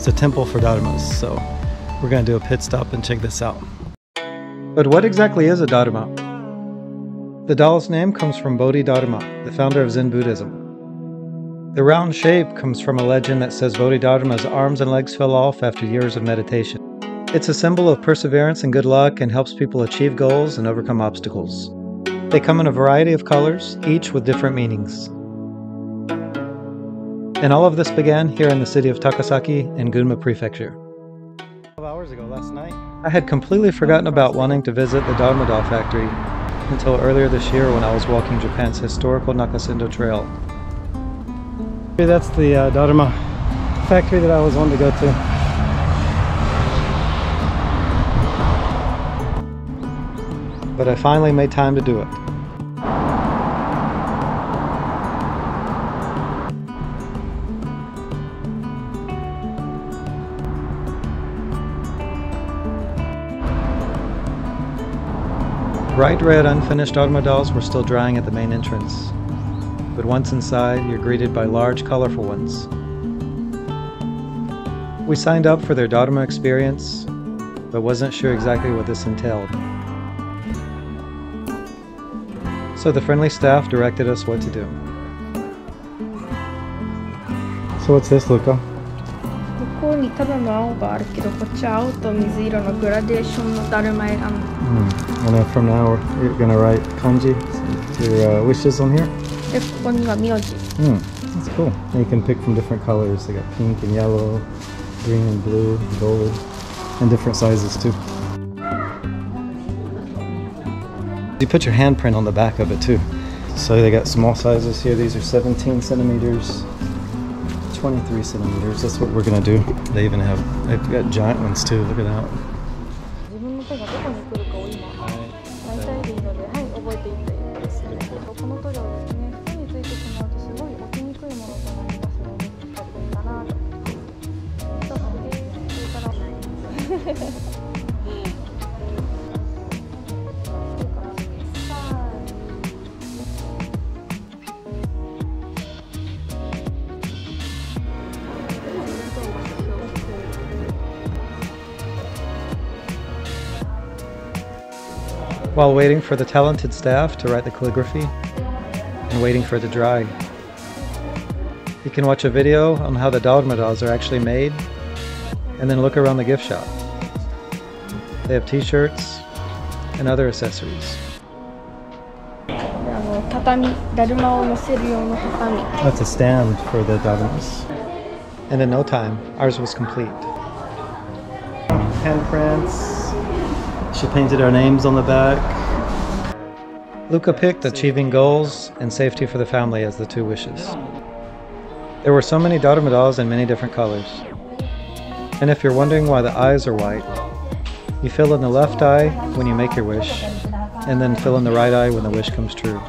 It's a temple for Darumas, so we're gonna do a pit stop and check this out. But what exactly is a Daruma? The doll's name comes from Bodhidharma, the founder of Zen Buddhism. The round shape comes from a legend that says Bodhidharma's arms and legs fell off after years of meditation. It's a symbol of perseverance and good luck and helps people achieve goals and overcome obstacles. They come in a variety of colors, each with different meanings. And all of this began here in the city of Takasaki in Gunma Prefecture. 12 hours ago last night, I had completely forgotten about wanting to visit the Daruma doll factory until earlier this year when I was walking Japan's historical Nakasindo Trail. That's the Daruma factory that I was wanting to go to. But I finally made time to do it. Bright red unfinished Daruma dolls were still drying at the main entrance. But once inside, you're greeted by large, colorful ones. We signed up for their Daruma experience, but wasn't sure exactly what this entailed. So the friendly staff directed us what to do. So what's this, Luca? ここにただの青があるけど、こっちは青と水色のグラデーションのだるま選んだ。And then from now you're gonna write kanji, your wishes on here? で、ここには名字。That's cool. And you can pick from different colors. They got pink and yellow, green and blue, and gold, and different sizes too. You put your handprint on the back of it too. So they got small sizes here. These are 17 centimeters, 23 centimeters. That's what we're gonna do. They've got giant ones too. Look at that. While waiting for the talented staff to write the calligraphy and waiting for it to dry, you can watch a video on how the Daruma dolls are actually made and then look around the gift shop. They have t-shirts and other accessories. That's a stand for the Darumas. And in no time, ours was complete. Handprints. She painted our names on the back. Luca picked achieving goals and safety for the family as the two wishes. There were so many Daruma dolls in many different colors. And if you're wondering why the eyes are white, you fill in the left eye when you make your wish, and then fill in the right eye when the wish comes true.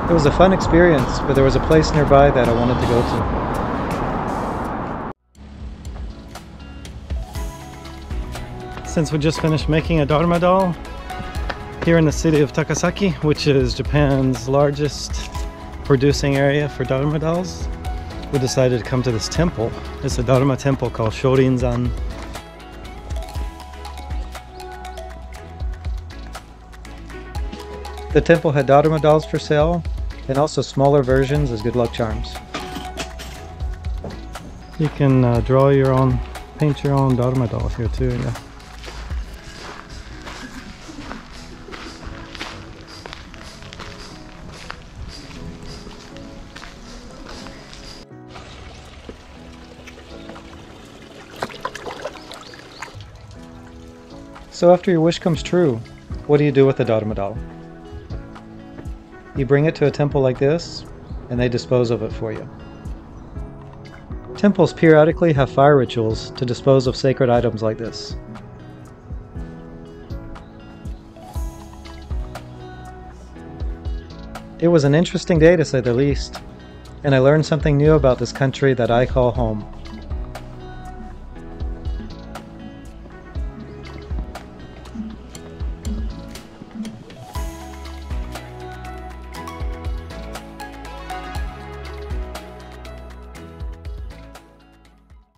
It was a fun experience, but there was a place nearby that I wanted to go to. Since we just finished making a Daruma doll here in the city of Takasaki, which is Japan's largest producing area for Daruma dolls, we decided to come to this temple. It's a Daruma temple called Shorinzan. The temple had Daruma dolls for sale, and also smaller versions as good luck charms. You can draw your own, paint your own Daruma doll here too. Yeah. So after your wish comes true, what do you do with the Daruma doll? You bring it to a temple like this, and they dispose of it for you. Temples periodically have fire rituals to dispose of sacred items like this. It was an interesting day to say the least, and I learned something new about this country that I call home.